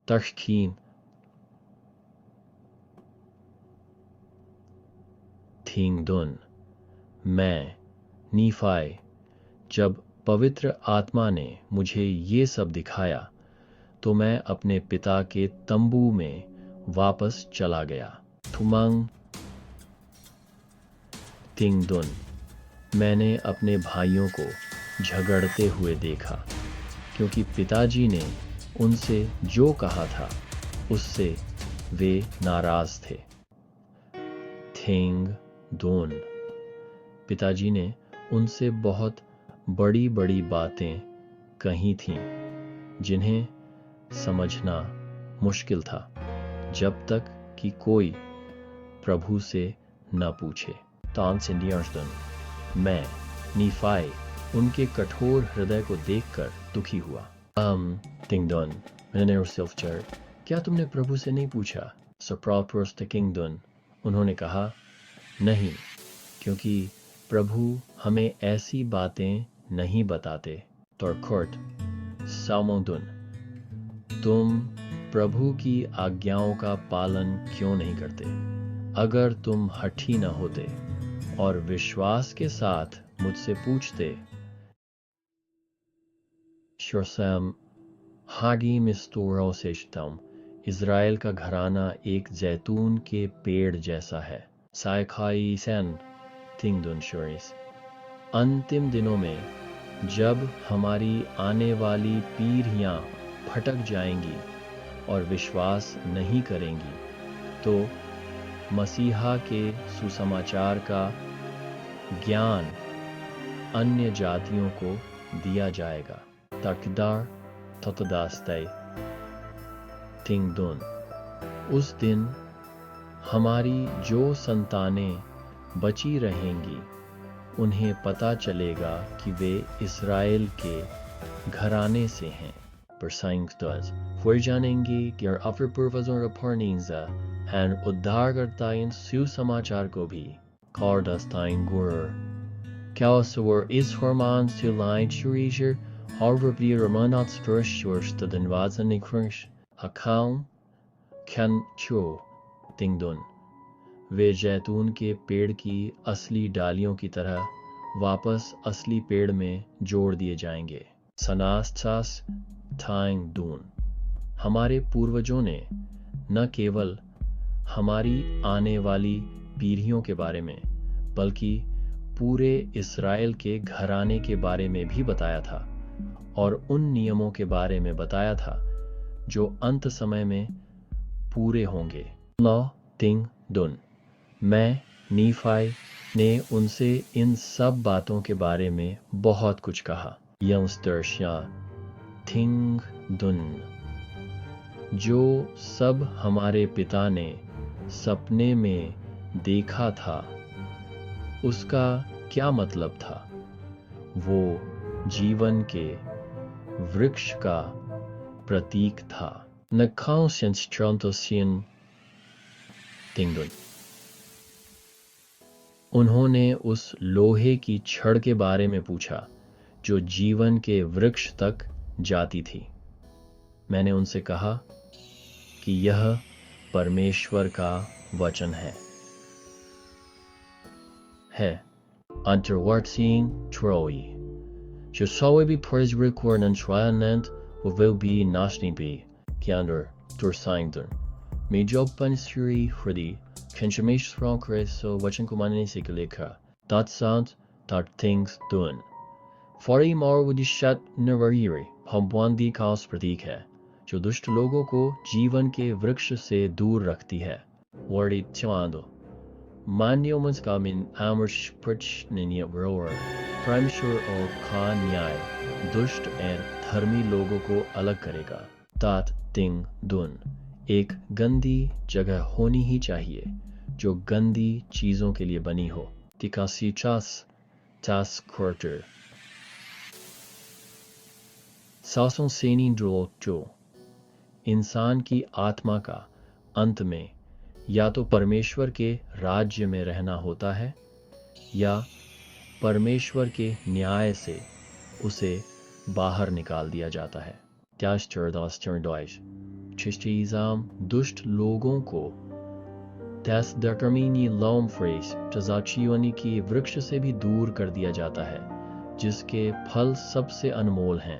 Tarchkeen Thingdun मैं नीफाई जब पवित्र आत्मा ने मुझे ये सब दिखाया तो मैं अपने पिता के तंबू में वापस चला गया। थुमंग तिंगदुन मैंने अपने भाइयों को झगड़ते हुए देखा क्योंकि पिताजी ने उनसे जो कहा था उससे वे नाराज थे। थिंग दोन पिताजी ने उनसे बहुत बड़ी बड़ी बातें कही थीं जिन्हें समझना मुश्किल था जब तक कि कोई प्रभु से न पूछे। तानसेंडियर्सदन मैं नीफाई उनके कठोर हृदय को देखकर दुखी हुआ। तिंगदन मैंने सिल्फचर क्या तुमने प्रभु से नहीं पूछा? सप्राप्रोस्ट किंगदन उन्होंने कहा नहीं, क्योंकि प्रभु हमें ऐसी बातें नहीं बताते। तोरकोर्ट सामोदुन तुम प्रभु की आज्ञाओं का पालन क्यों नहीं करते? अगर तुम हठी न होते और विश्वास के साथ मुझसे पूछते। शोसम हागी मिस्तोरो सेश्तम इज़राइल का घराना एक जैतून के पेड़ जैसा है। साइखाई सैन थिंगदुन शोरिस अंतिम दिनों में जब हमारी आने वाली पीढ़ियां भटक जाएंगी और विश्वास नहीं करेंगी तो मसीहा के सुसमाचार का ज्ञान अन्य जातियों को दिया जाएगा। ताकदार ततदास्ते तिंगदुन उस दिन हमारी जो संतानें बची रहेंगी उन्हें पता चलेगा कि वे इस्राएल के घराने से हैं। Persaingstuz voor जानेंगे कि अपने पूर्वजों का परनीजा एंड उद्धारकर्ता इन सुसमाचार को भी कार्डस्ताइन गुर क्या सवर इस फरमान से लाइन शुरीजर और भी रमनात स्पर्श तदनवाजन निक्रंश हकाउं कैन चो तिंगदुन वे जैतून के पेड़ की असली डालियों की तरह वापस असली पेड़ में जोड़ दिए जाएंगे। सनास्तास थांग दून हमारे पूर्वजों ने न केवल हमारी आने वाली पीढ़ियों के बारे में बल्कि पूरे इस्राएल के घराने के बारे में भी बताया था और उन नियमों के बारे में बताया था जो अंत समय में पूरे होंगे। लॉ तिंग दुन मैं नीफाई ने उनसे इन सब बातों के बारे में बहुत कुछ कहा। यंगस्टर्शिया थिंग दुन जो सब हमारे पिता ने सपने में देखा था उसका क्या मतलब था? वो जीवन के वृक्ष का प्रतीक था। तिंगदुन उन्होंने उस लोहे की छड़ के बारे में पूछा जो जीवन के वृक्ष तक जाती थी। मैंने उनसे कहा कि यह परमेश्वर का वचन है। Anterwarting Troy जो सौवे भी परजरिकोर नंश्वानंत वो विल भी नाशनी भी क्यानर तुरसाइंदर में जो पंसरी हृदय कंशमेश फ्रांक्रेसो वचन को मानने से लेकर तात्सांत तार थिंग्स दुन फौरी मार वुदिशत नवरीरे भगवानी का प्रतीक है जो दुष्ट लोगों को जीवन के वृक्ष से दूर रखती है। वर्डी चवांदो मान्योमंस का मिन आमर्श प्रच निन्य वरोवर परमेश्वर और का न्याय दुष्ट और धर्मी लोगों को अलग करेगा। तात तिंग दुन एक गंदी जगह होनी ही चाहिए जो गंदी चीजों के लिए बनी हो। तिकासी चास चास क्वार्टर सासों सेनी जो इंसान की आत्मा का अंत में या तो परमेश्वर के राज्य में रहना होता है या परमेश्वर के न्याय से उसे बाहर निकाल दिया जाता है। Chichizam दुष्ट लोगों को Das Darkamini Laumfreis Tazachioni की वृक्ष से भी दूर कर दिया जाता है, जिसके फल सबसे अनमोल हैं।